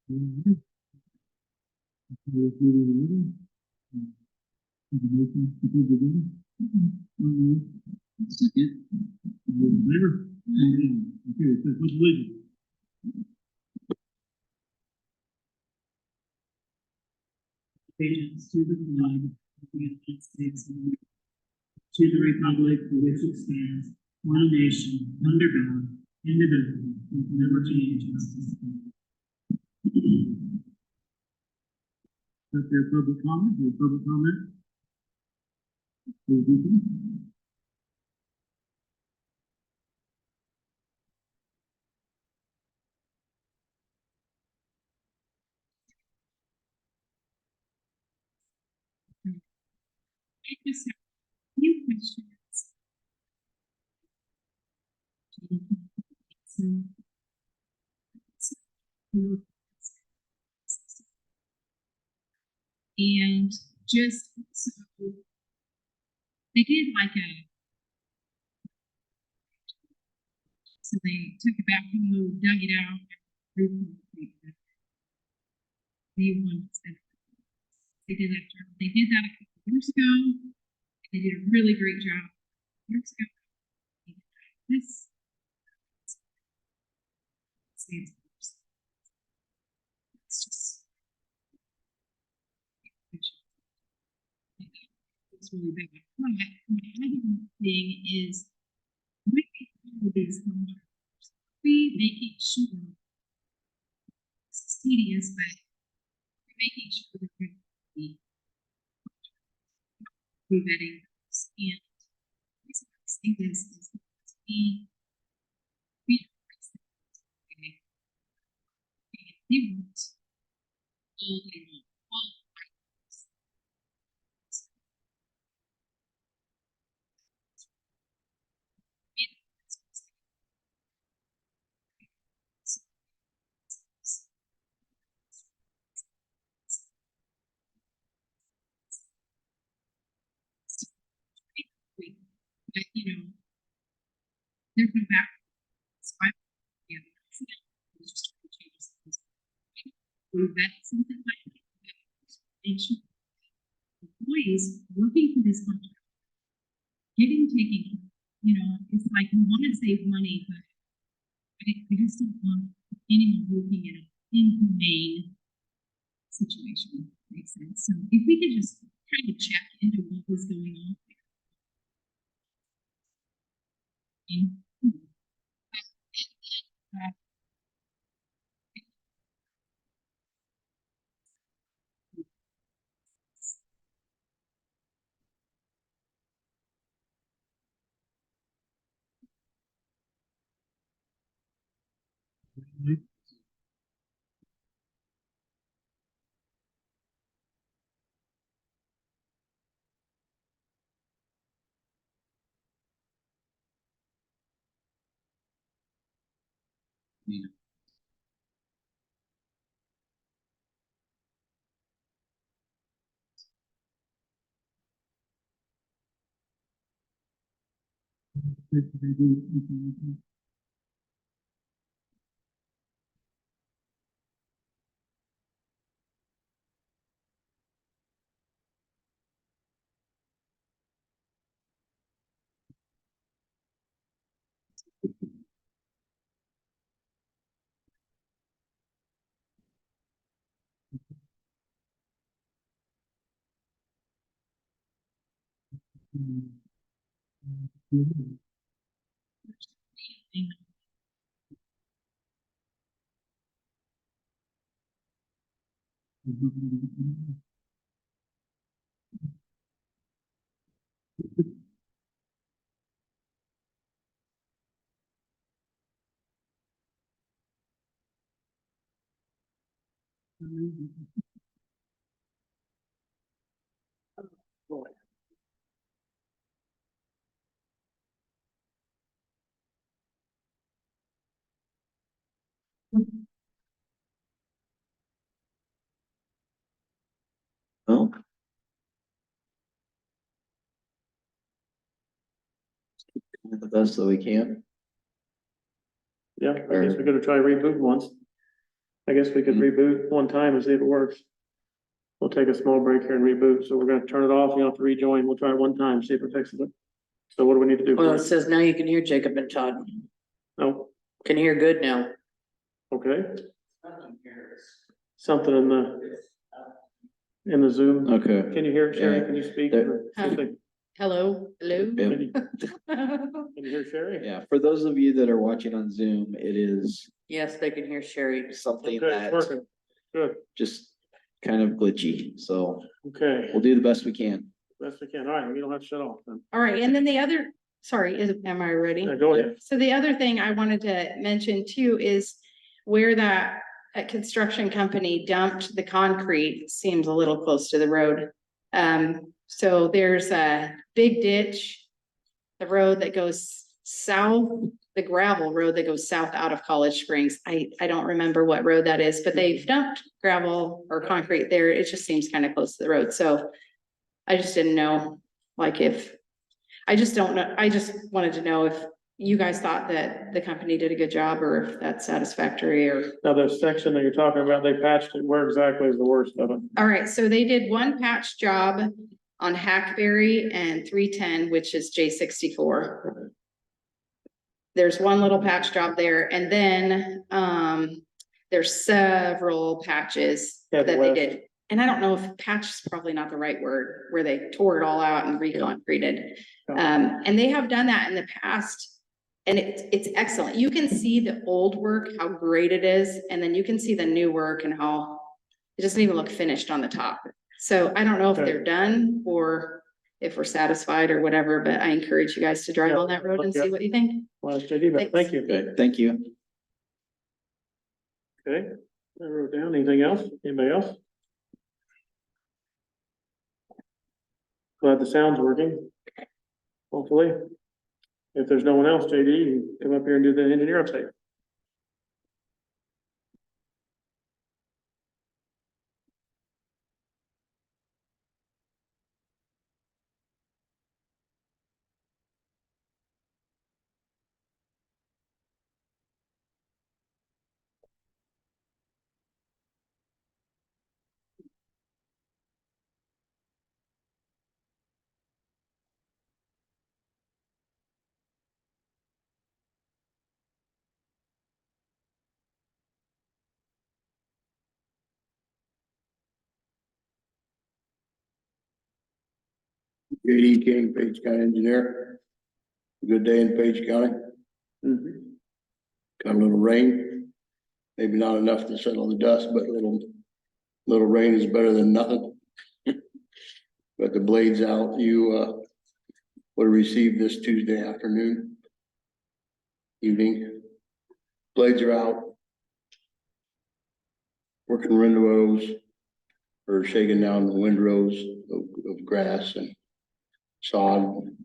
Mhm. This meeting in order. Motion to approve the meeting. Second. All in favor? Okay, so pledge allegiance. Allegiance to the flag of the United States of America, to the republic for which it stands, one nation, under God, indivisible, with liberty and justice. Is there public comment? Is there public comment? Please begin. I just have a few questions. And just so they did like so they took it back home, dug it out, they did that. They did that a couple years ago. They did a really great job years ago. This it's just it's really big. But my other thing is with these contractors, we making sure it's tedious, but we're making sure that we're vetting this. And the reason I say this is because we won't all day long. But you know, they're going back. So I just trying to change things. We vet something like that. Make sure employees working for this contract, giving, taking, you know, it's like we want to save money, but I just don't want anyone working in an inhumane situation. Makes sense. So if we could just kind of check into what was going on. Well, the best that we can. Yeah, I guess we're gonna try reboot once. I guess we could reboot one time and see if it works. We'll take a small break here and reboot, so we're gonna turn it off, you have to rejoin, we'll try it one time, see if it fixes it. So what do we need to do? Well, it says now you can hear Jacob and Todd. No, Can hear good now. okay, something in the Zoom, Okay. can you hear it, Sherry, Yeah. can you speak? There- Hello, hello. Yeah. Can you hear Sherry? Yeah, for those of you that are watching on Zoom, it is Yes, they can hear Sherry. something Okay, it's that working, good, just kind of glitchy, so okay, we'll do the best we can. best we can, all right, you don't have to shut off then. All right, and then the other, sorry, am I ready? Yeah, go ahead. So the other thing I wanted to mention too is where that construction company dumped the concrete seems a little close to the road. So there's a big ditch, the road that goes south, the gravel road that goes south out of College Springs. I don't remember what road that is, but they've dumped gravel or concrete there. It just seems kind of close to the road. So I just didn't know, like if, I just don't know, I just wanted to know if you guys thought that the company did a good job or if that's satisfactory or. Now, the section that you're talking about, they patched it, where exactly is the worst of it? All right, so they did one patch job on Hackberry and 310, which is J64. There's one little patch job there, and then there's several patches Yeah, that the they west. did. And I don't know if patch is probably not the right word, where they tore it all out and reconcreted. And they have done that in the past. And it's excellent. You can see the old work, how great it is, and then you can see the new work and how it doesn't even look finished on the top. So I don't know if Okay. they're done or if we're satisfied or whatever, but I encourage you guys to drive Yeah, on that road and yeah. see what you think. Well, it's JD, but thank you. Okay, thank you. Okay, I wrote down, anything else? Anybody else? Glad the sound's working. Hopefully. If there's no one else, JD, you can come up here and do the engineer update. JD King, Page County Engineer. Good day in Page County. Mhm. Got a little rain. Maybe not enough to settle the dust, but a little rain is better than nothing. But the blade's out. You would have received this Tuesday afternoon. Evening. Blades are out. Working windrows. Or shaking down the windrows of grass and sod.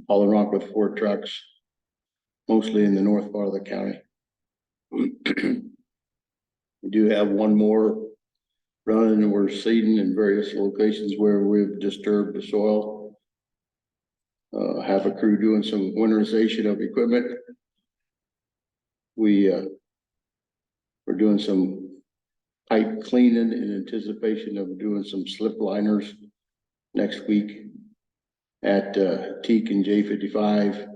Hauling rock with 4 trucks. Mostly in the north part of the county. We do have one more running and we're seeding in various locations where we've disturbed the soil. Have a crew doing some winterization of equipment. We're doing some pipe cleaning in anticipation of doing some slip liners next week at Teak and J55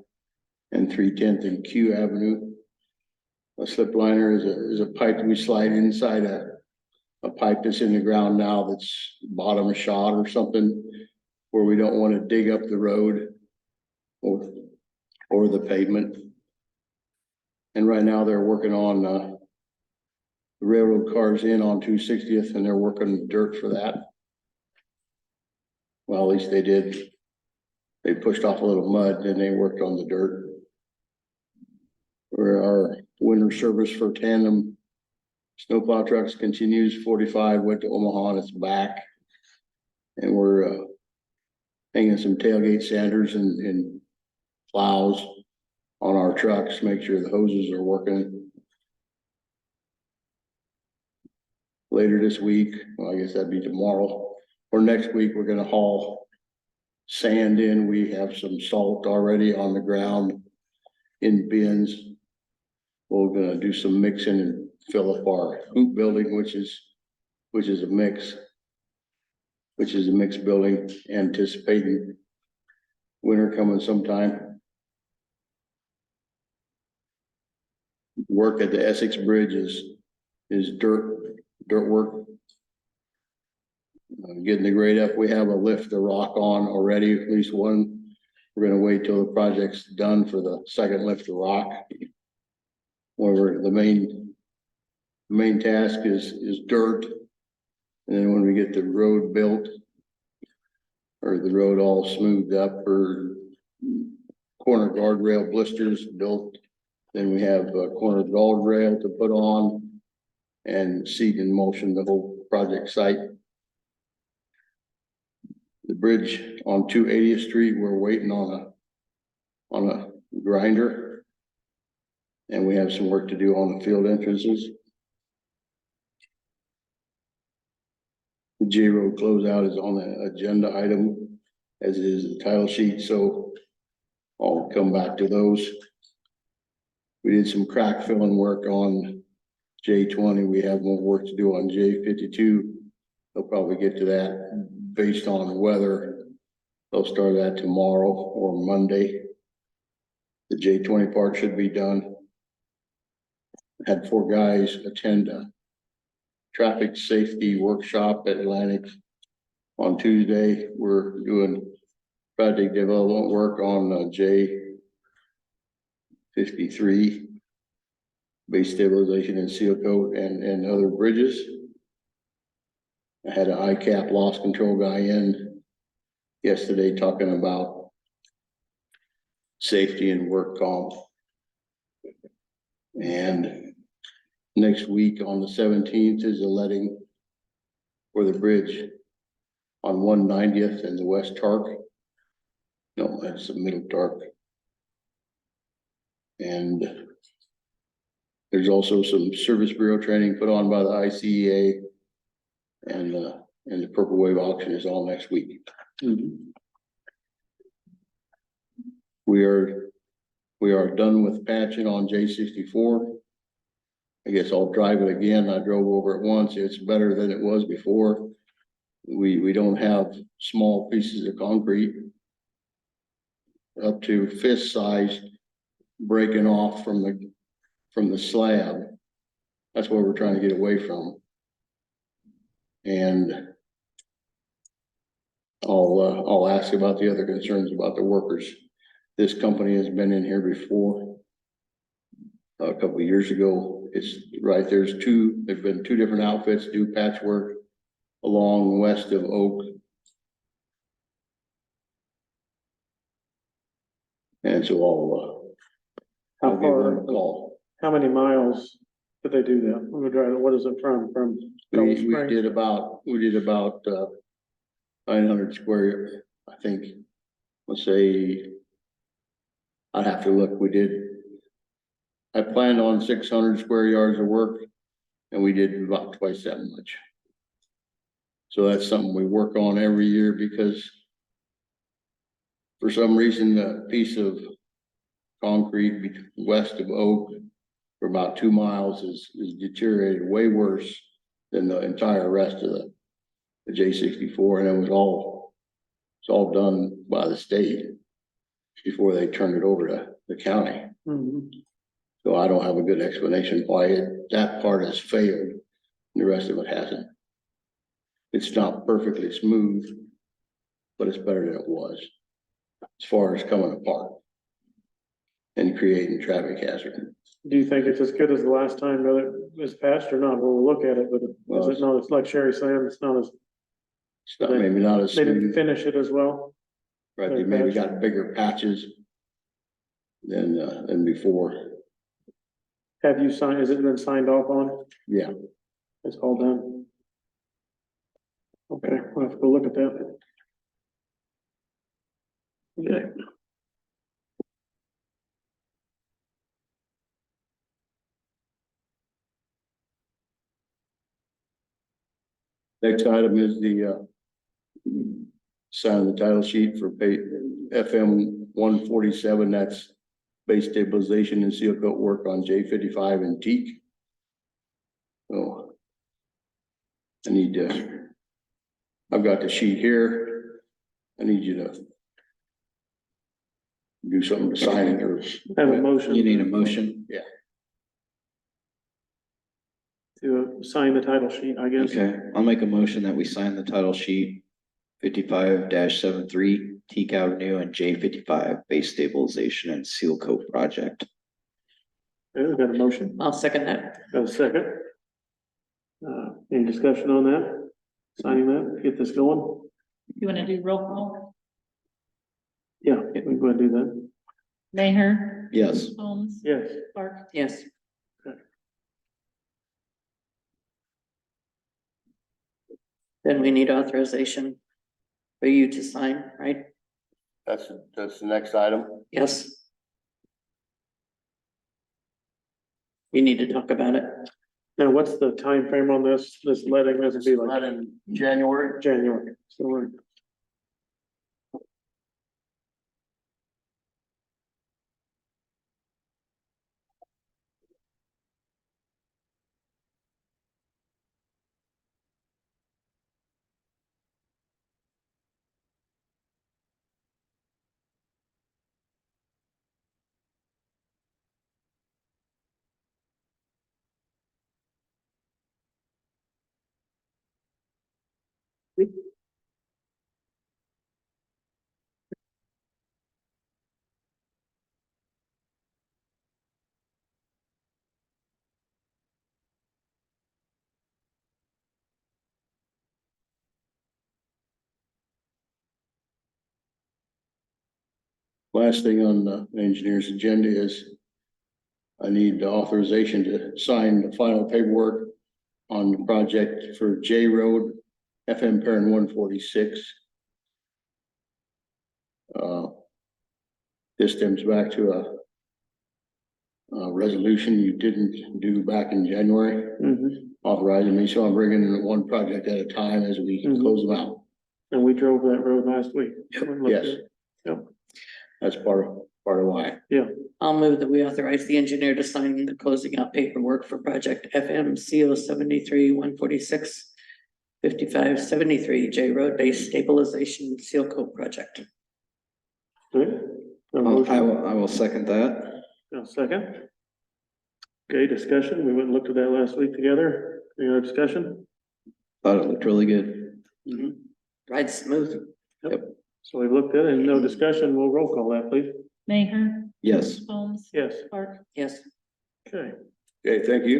and 310th and Q Avenue. A slip liner is a pipe we slide inside a pipe that's in the ground now that's bottom shot or something where we don't want to dig up the road or the pavement. And right now they're working on the railroad cars in on 260th and they're working dirt for that. Well, at least they did. They pushed off a little mud, then they worked on the dirt. For our winter service for tandem snowplow trucks continues. 45 went to Omaha and it's back. And we're hanging some tailgate sanders and plows on our trucks, make sure the hoses are working. Later this week, well, I guess that'd be tomorrow or next week, we're gonna haul sand in. We have some salt already on the ground in bins. We're gonna do some mixing and fill up our hoop building, which is a mix. Which is a mixed building, anticipating winter coming sometime. Work at the Essex Bridge is dirt work. Getting the grade up, we have a lift the rock on already, at least one. We're gonna wait till the project's done for the second lift the rock. However, the main task is dirt. And then when we get the road built, or the road all smoothed up, or corner guardrail blisters built, then we have a corner guardrail to put on and seat in motion the whole project site. The bridge on 280th Street, we're waiting on a grinder. And we have some work to do on the field entrances. The J Road closeout is on the agenda item, as is the title sheet, so I'll come back to those. We did some crack filling work on J20. We have more work to do on J52. They'll probably get to that based on weather. They'll start that tomorrow or Monday. The J20 part should be done. Had 4 guys attend a traffic safety workshop at Atlantic on Tuesday. We're doing project development work on J53, base stabilization and seal coat and other bridges. I had an ICAP loss control guy in yesterday talking about safety and work comp. And next week on the 17th is a letting for the bridge on 190th and the West Tark. No, that's the Middle Tark. And there's also some service bureau training put on by the ICEA, and the Purple Wave auction is all next week. We are done with patching on J64. I guess I'll drive it again. I drove over it once. It's better than it was before. We don't have small pieces of concrete up to fist size breaking off from the slab. That's what we're trying to get away from. And I'll ask about the other concerns about the workers. This company has been in here before. A couple of years ago. It's right, there's been 2 different outfits do patchwork along west of Oak. And so How I'll give them far, a call. how many miles did they do that? Let me drive it. What is it from Gulf We Springs? did about 900 square, I think. Let's say, I'd have to look. I planned on 600 square yards of work, and we did about twice that much. So that's something we work on every year, because for some reason, the piece of concrete west of Oak for about 2 miles is deteriorated way worse than the entire rest of the J64, and it's all done by the state before they turned it over to the county. Mhm. So I don't have a good explanation why that part has failed and the rest of it hasn't. It's not perfectly smooth, but it's better than it was as far as coming apart and creating traffic hazard. Do you think it's as good as the last time that it was patched or not? We'll look at it, but Well, is it not, it's like Sherry saying, it's not as, It's not, maybe not as they didn't smooth, finish it as well? right? They maybe got bigger patches than before. Have you signed, has it been signed off on? Yeah. It's all done? Okay, we'll have to go look at that. Okay. Next item is the sign of the title sheet for FM 147. That's base stabilization and seal coat work on J55 and Teak. So. I need to. I've got the sheet here. I need you to. Do something to sign it or. Have a motion. You need a motion? To sign the title sheet, I guess. Okay, I'll make a motion that we sign the title sheet 55-73 Teak Avenue and J55 base stabilization and seal coat project. Okay, we've got a motion. I'll second that. Got a second. Any discussion on that? Signing that, get this going? You wanna do roll call? Yeah, we can go ahead and do that. Mayor, Yes, Holmes, Yes. Clark, Yes. Then we need authorization for you to sign, right? That's the next item. Yes. You need to talk about it. Now, what's the time frame on this letting, this be like Not in January. January, so we're. Last thing on the engineer's agenda is. I need the authorization to sign the final paperwork on the project for J Road, FM Perrin 146. This stems back to a resolution you didn't do back in January, authorizing me, so I'm bringing in one project at a time as we Mhm. close them out. And we drove that road last week. Yes. Yep. That's part of why. I'll move that we authorize the engineer to sign the closing out paperwork for project FMCO 73-146 5573 J Road Base Stabilization Seal Coat Project. Good. A I motion, will second that. a second. Okay, discussion, we went and looked at that last week together, any other discussion? Thought it looked really good. Ride smooth. So we've looked at it, and no discussion, we'll roll call that, please. Mayor, Yes. Holmes, Yes, Clark, Yes. okay, Okay, thank you.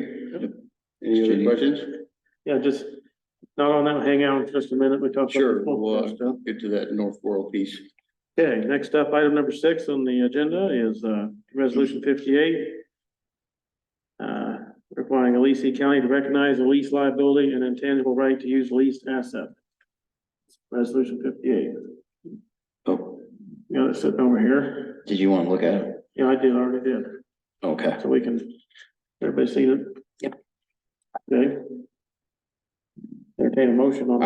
Any other Judy. questions? yeah, just, not on that, hang out just a minute, we talked about. Sure, the full we'll stuff. get to that North World piece. Okay, next up, item number 6 on the agenda is, resolution 58. Requiring Alicia County to recognize a lease liability and intangible right to use leased asset. Resolution 58. Oh, You got it sitting over here. did you want to look at it? Yeah, I did, already did. Okay. So we can, everybody seen it? Yep. Okay. Entertain a motion on.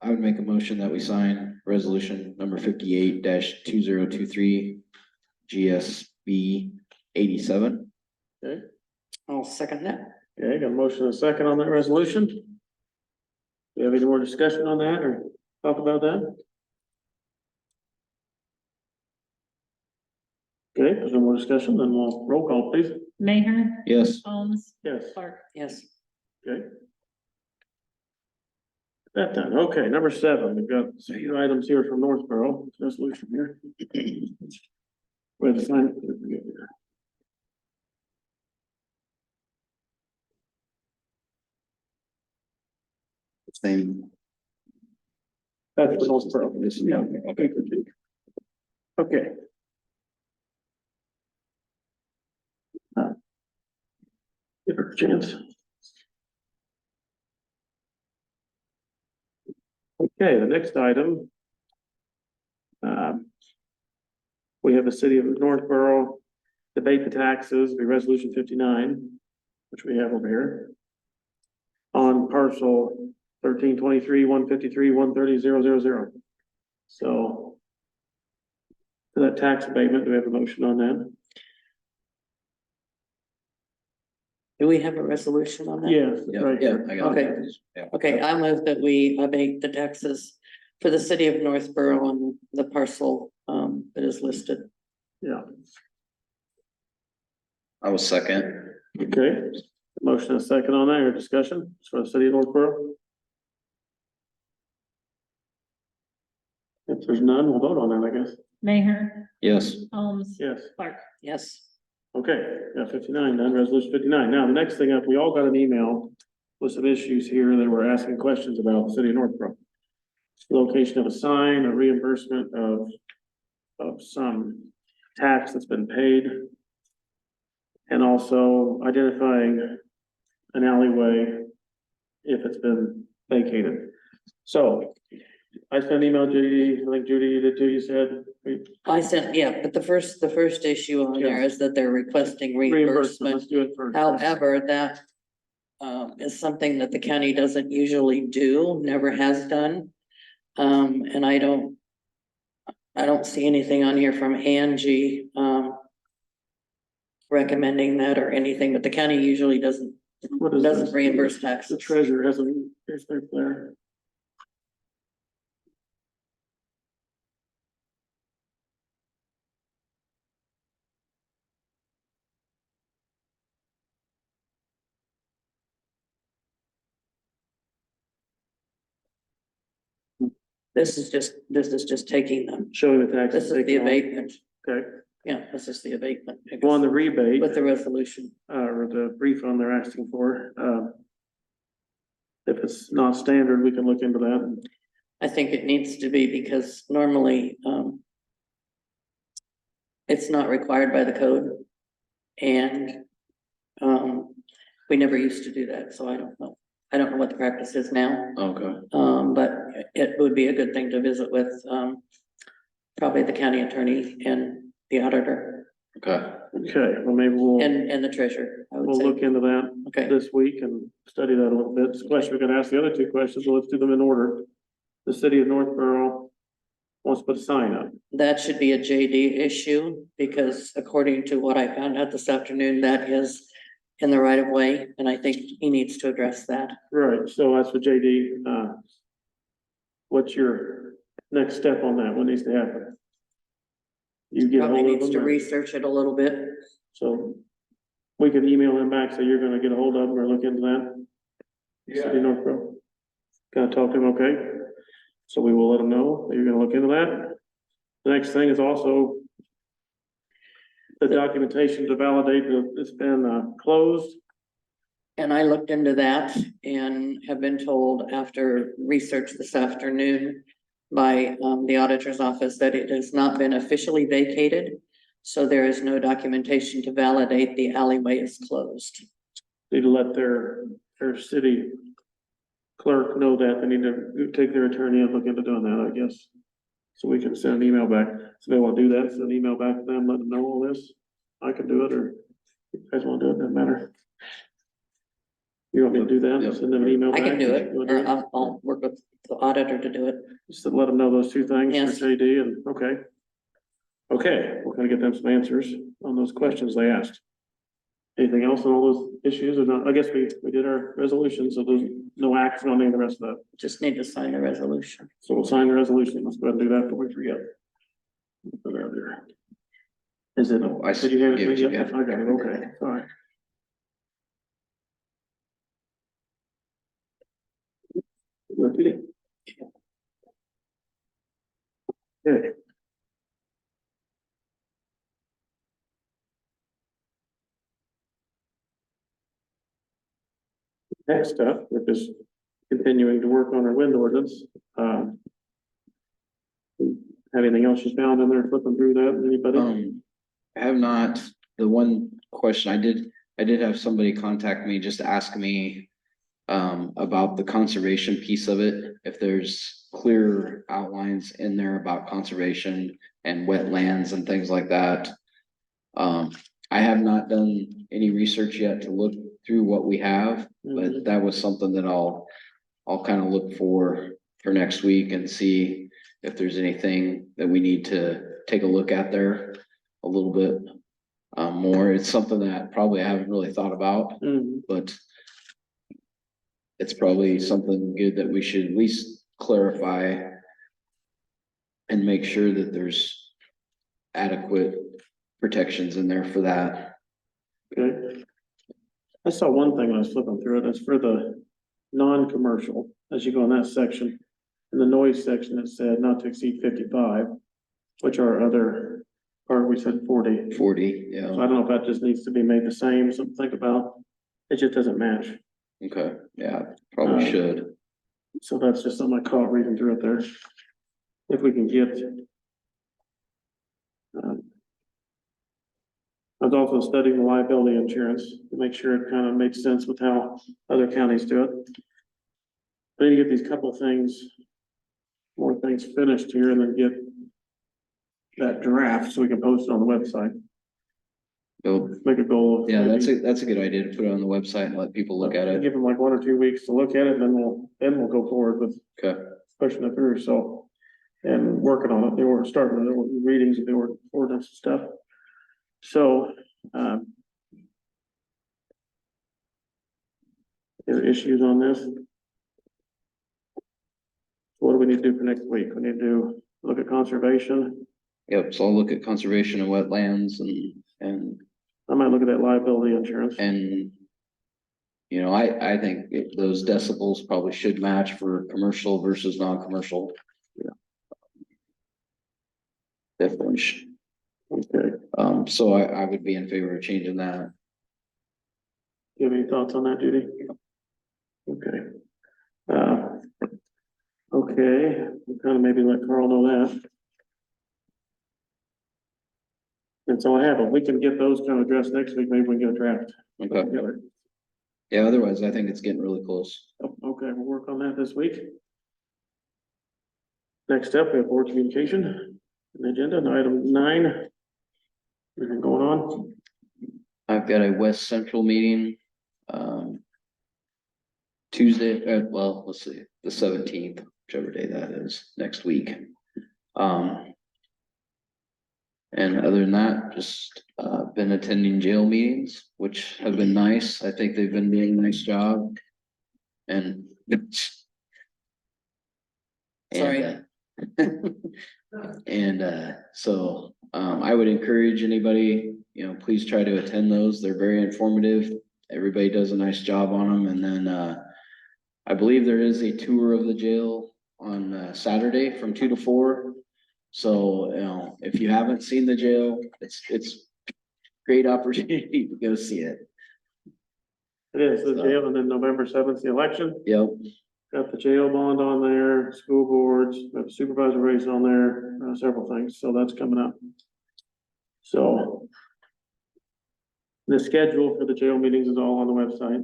I would make a motion that we sign resolution number 58-2023 GSB 87. Okay, I'll second that. okay, got a motion and a second on that resolution. Do you have any more discussion on that or talk about that? Okay, if there's no more discussion, then we'll roll call, please. Mayor, Yes. Holmes, Yes. Clark, Yes. Okay. That done, okay, number 7, we've got a few items here from Northborough, resolution here. Where to sign it? Same. That's for Northborough. This is- Yeah, okay, good. Okay. Give her a chance. Okay, the next item. We have the city of Northborough debate the taxes, be resolution 59, which we have over here. On parcel 1323-153-130-000. So. For that tax abatement, do we have a motion on that? Do we have a resolution on that? Yeah, right here. I got Okay. it. Yeah. Okay, I move that we abate the taxes for the city of Northborough on the parcel that is listed. Yeah, I was second. okay. Motion and second on that, or discussion for the city of Northborough? If there's none, we'll vote on that, I guess. Mayor, Yes. Holmes, Yes. Clark. Yes, Okay, got 59 done, resolution 59. Now, the next thing up, we all got an email with some issues here that we're asking questions about the city of Northborough. Location of a sign, a reimbursement of some tax that's been paid. And also identifying an alleyway if it's been vacated. So I sent an email, Judy, I think Judy, you did too, you said. I sent, yeah, but the first issue on there is that they're requesting Reimbursement, let's reimbursement. do it first. However, that is something that the county doesn't usually do, never has done. And I don't see anything on here from Angie, recommending that or anything, but the county usually doesn't What is this? reimburse The taxes. treasurer has a, here's their there. This is just taking them. Showing the taxes. This is the taken off. abatement. Okay, Yeah, this is the abatement. well, on the rebate, With the resolution. or the refund they're asking for, if it's not standard, we can look into that. I think it needs to be because normally, it's not required by the code. And, we never used to do that, so I don't know. I don't know what the practice is now, Okay. but it would be a good thing to visit with, probably the county attorney and the auditor Okay. Okay, well, maybe we'll, and the treasurer, I would we'll say. look into that Okay, this week and study that a little bit. It's a question, we're gonna ask the other two questions, so let's do them in order. The city of Northborough wants to put a sign up. that should be a JD issue because according to what I found out this afternoon, that is in the right of way, and I think he needs to address that. Right, so that's what JD, what's your next step on that? What needs to happen? You get Probably hold of needs to them, or- research it a little bit. so we can email him back, say you're gonna get a hold of him or look into that? City of Northborough. Gonna talk to him, okay? So we will let him know that you're gonna look into that. The next thing is also the documentation to validate that it's been, closed. And I looked into that and have been told after research this afternoon by the auditor's office that it has not been officially vacated. So there is no documentation to validate the alleyway is closed. Need to let their city clerk know that they need to take their attorney and look into doing that, I guess. So we can send an email back. So they want to do that, send an email back to them, let them know all this. I can do it, or if you guys want to do it, doesn't matter. You want me to do that? Yep. Send them an email I back? can do it, You wanna or I'll work with the auditor to do it. Just to let them know those two things Yes. for JD and, okay. Okay, we're gonna get them some answers on those questions they asked. Anything else on all those issues or not? I guess we did our resolution, so there's no action on any of the rest of that. Just need to sign the resolution. So we'll sign the resolution. Let's go ahead and do that before we forget. Put it out there. Is it? No, I Did you have it? gave it to you. Yeah, I got it. Okay, all right. Good. Next up, we're just continuing to work on our wind ordinance. Have anything else you found in there, flipping through that, anybody? I have not, the one question I did have somebody contact me, just ask me. About the conservation piece of it, if there's clear outlines in there about conservation and wetlands and things like that. I have not done any research yet to look through what we have, but that was something that I'll kind of look for next week and see if there's anything that we need to take a look at there a little bit. more. It's something that probably I haven't really thought about, Mhm. but it's probably something good that we should at least clarify and make sure that there's adequate protections in there for that. Okay. I saw one thing when I was flipping through it, it's for the non-commercial, as you go in that section. In the noise section, it said not to exceed 55, which our other, or we said 40. 40, So I yeah, don't know if that just needs to be made the same, something to think about. It just doesn't match. okay, yeah, probably should. So that's just something I caught reading through it there. If we can get. I was also studying the liability insurance to make sure it kind of makes sense with how other counties do it. I need to get these couple things, more things finished here and then get that draft so we can post it on the website. So, Make a goal of. yeah, maybe- that's a good idea to put it on the website and let people look at it. Give them like 1 or 2 weeks to look at it, and then we'll go forward with Okay, pushing it through, so. And working on it, they were starting the readings of the ordinance and stuff. So, there are issues on this. What do we need to do for next week? We need to look at conservation. yep, so I'll look at conservation and wetlands I might look at that liability insurance. and. You know, I think those decibels probably should match for commercial versus non-commercial. Yeah. Definitely. Okay, So I would be in favor of changing that. you have any thoughts on that, Judy? Okay. Okay, we'll kind of maybe let Carl know that. That's all I have, but we can get those kind of addressed next week, maybe we can get a draft Okay, together. yeah, otherwise I think it's getting really close. Okay, we'll work on that this week. Next up, we have board communication, an agenda, and item 9. Anything going on? I've got a West Central meeting, Tuesday, well, let's see, the 17th, whichever day that is, next week. And other than that, just, been attending jail meetings, which have been nice. I think they've been doing a nice job. And. Sorry. And, so, I would encourage anybody, you know, please try to attend those. They're very informative. Everybody does a nice job on them. And then, I believe there is a tour of the jail on, Saturday from 2 to 4. So, you know, if you haven't seen the jail, it's great opportunity to go see it. It is the jail, and then November 7th, the election. Yep, Got the jail bond on there, school boards, we have a supervisor race on there, several things, so that's coming up. So. The schedule for the jail meetings is all on the website.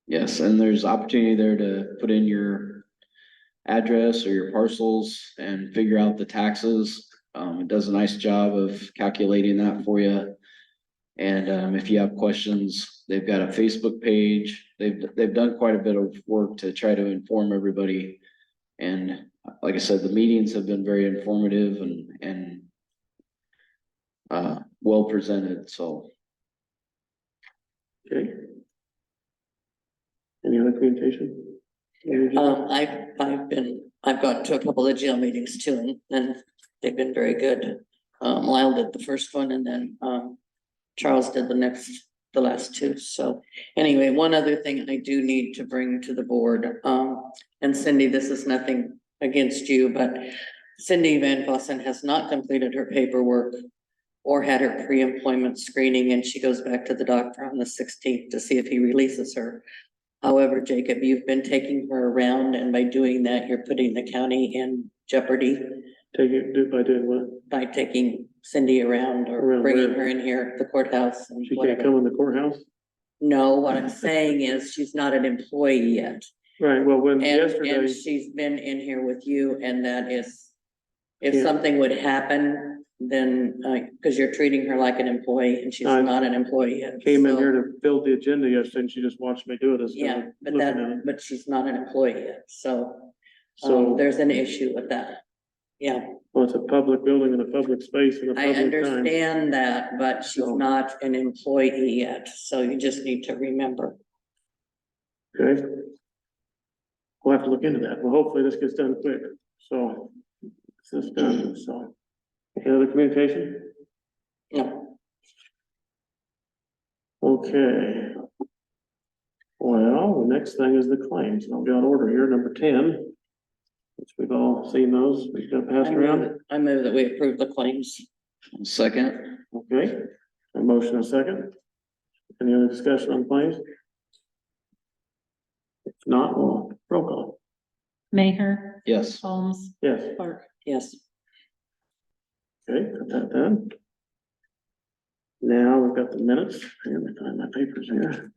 yes, and there's opportunity there to put in your address or your parcels and figure out the taxes. It does a nice job of calculating that for you. And, if you have questions, they've got a Facebook page. They've done quite a bit of work to try to inform everybody. And like I said, the meetings have been very informative and well presented, so. Okay. Any other communication? I've gone to a couple of jail meetings too, and they've been very good. Lyle did the first one, and then, Charles did the last 2. So anyway, one other thing I do need to bring to the board, and Cindy, this is nothing against you, but Cindy Van Vossen has not completed her paperwork or had her pre-employment screening, and she goes back to the doctor on the 16th to see if he releases her. However, Jacob, you've been taking her around, and by doing that, you're putting the county in jeopardy By doing what? by taking Cindy around or Around bringing where? her in here, the courthouse and She can't whatever. come in the courthouse? No, what I'm saying is she's not an employee yet. Right, well, when And yesterday, she's been in here with you, and that is, if Yeah. something would happen, then, because you're treating her like an employee and she's I not an employee yet. came in so- here to build the agenda yesterday, and she just watched me do it as. Yeah, but looking at it. but she's not an employee yet, so, So, there's an issue with that. Yeah, Well, it's a public building and a public space and a I public time. understand that, but she's So- not an employee yet, so you just need to remember. Okay. We'll have to look into that. Well, hopefully this gets done quick, so. This is done, so. Any other communication? No, Okay. Well, the next thing is the claims, and I'll get on order here, number 10. Which we've all seen those, we've got passed around, I move that we approve the claims. Second, okay? A motion and a second. Any other discussion on claims? If not, we'll roll call. Mayor, yes. Holmes, Yes, Clark. Yes, okay, got that done. Now we've got the minutes, and I find my papers here.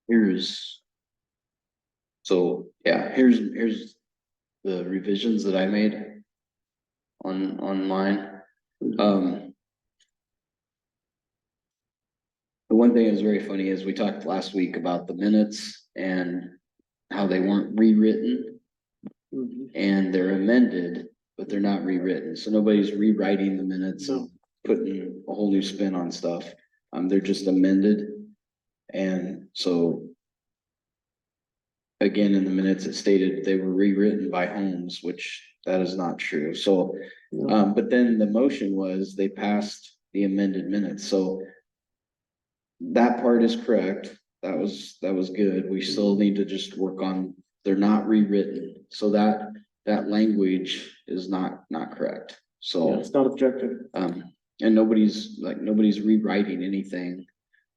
Here's. So, yeah, here's the revisions that I made on mine. The one thing that's very funny is we talked last week about the minutes and how they weren't rewritten Mhm. and they're amended, but they're not rewritten. So nobody's rewriting the minutes and putting a whole new spin on stuff. They're just amended. And so again, in the minutes, it stated they were rewritten by Holmes, which that is not true. So, but then the motion was they passed the amended minutes. So that part is correct. That was good. We still need to just work on, they're not rewritten. So that language is not correct. Yeah, So, it's not objective. and nobody's rewriting anything.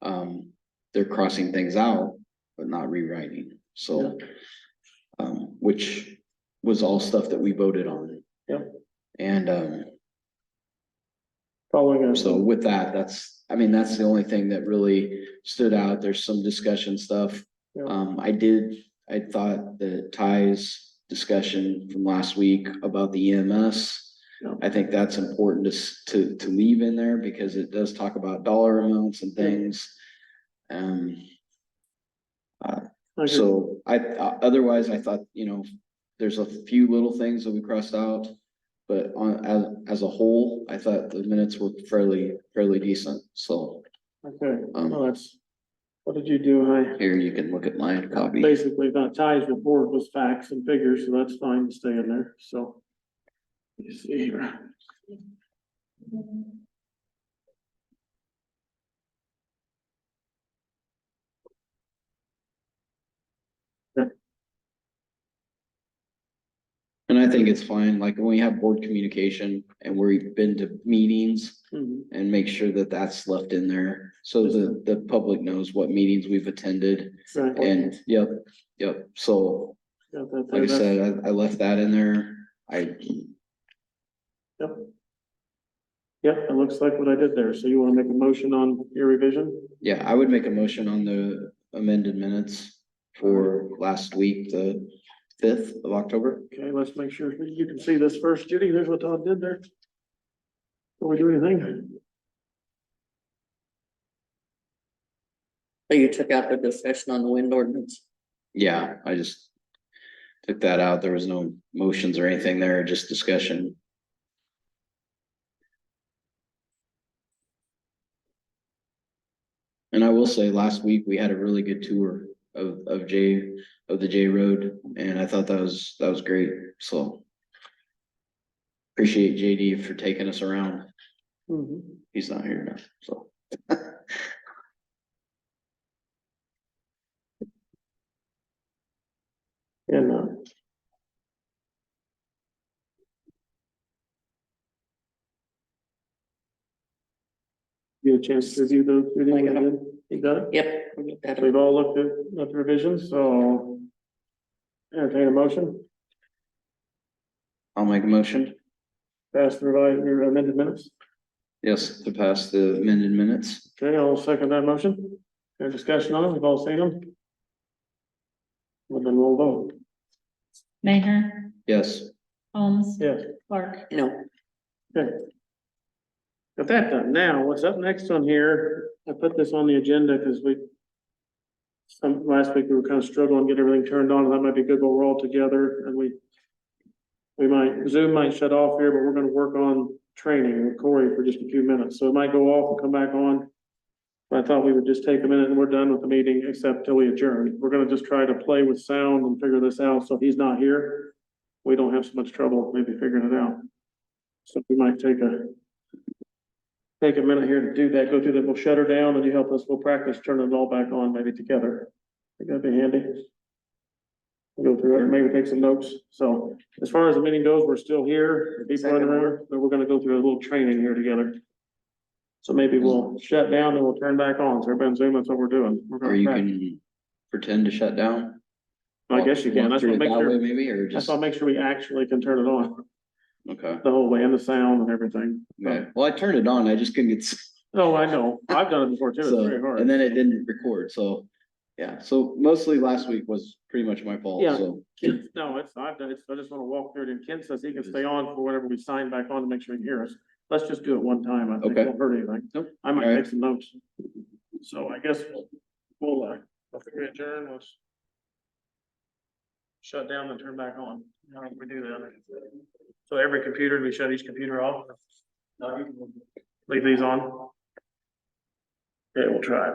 They're crossing things out, but not rewriting. So, which was all stuff that we voted on. Yeah. And, Following us. so with that, that's the only thing that really stood out. There's some discussion stuff. Yeah. I thought the ties discussion from last week about the EMS. Yeah. I think that's important to leave in there because it does talk about dollar amounts and things. I agree. So otherwise I thought, there's a few little things that we crossed out. But as a whole, I thought the minutes were fairly decent, so, Okay, well, what did you do? here you can look at my copy. Basically, the ties report was facts and figures, so that's fine to stay in there, so. You see here. And I think it's fine, like when we have board communication and we've been to meetings Mhm. and make sure that that's left in there. So the public knows what meetings we've attended Right. and, yep, so, Got that like I there. said, I left that in there. Yep. Yep, it looks like what I did there, so you wanna make a motion on your revision? Yeah, I would make a motion on the amended minutes for last week, the 5th of October. Okay, let's make sure you can see this first, Judy, there's what Todd did there. Before we do anything, so you took out the discussion on the wind ordinance. Yeah, I just took that out. There was no motions or anything there, just discussion. And I will say, last week, we had a really good tour of the J Road, and I thought that was great, so. Appreciate JD for taking us around. Mhm. He's not here now, so. And, Get a chance to review those. I got 'em. You got it? Yep. we'll get that. We've all looked at the revisions, so. Entertain a motion, I'll make a motion. pass the revised, your amended minutes. Yes, to pass the amended minutes. Okay, I'll second that motion. Any discussion on it? We've all seen them. Well, then we'll vote. Mayor, Yes. Holmes, Yes. Clark. No, Okay. Got that done. Now, what's up next on here? I put this on the agenda because last week we were kind of struggling to get everything turned on. That might be good, but we're all together and Zoom might shut off here, but we're gonna work on training with Corey for just a few minutes. So it might go off and come back on. But I thought we would just take a minute and we're done with the meeting except till we adjourn. We're gonna just try to play with sound and figure this out. So if he's not here, we don't have so much trouble maybe figuring it out. So we might take a minute here to do that, go through that. We'll shut her down and you help us. We'll practice turning it all back on maybe together. Think that'd be handy. We'll go through it, or maybe take some notes. So as far as the meeting goes, we're still here, people running around, but we're gonna go through a little training here together. So maybe we'll shut down and we'll turn back on. So everybody on Zoom, that's what we're doing. We're Or gonna you practice. can pretend to shut down. I guess you can. Walk That's through what it make that way sure, Maybe, or that's just, why make sure we actually can turn it on okay, the whole way and the sound and everything. okay. Well, I turned it on, I just couldn't get, Oh, I know. I've done it before too. It's very so, hard. and then it didn't record, so. Yeah, so mostly last week was pretty much my fault, Yeah. so. No, I've done it. I just wanna walk through it and Ken says he can stay on for whenever we sign back on to make sure he can hear us. Let's just do it one time. I think it Okay. won't hurt anything. Nope. I might Alright. take some notes. So I guess after we adjourn, let's shut down and turn back on. How do we do that? So every computer, we shut each computer off? Leave these on? Okay, we'll try.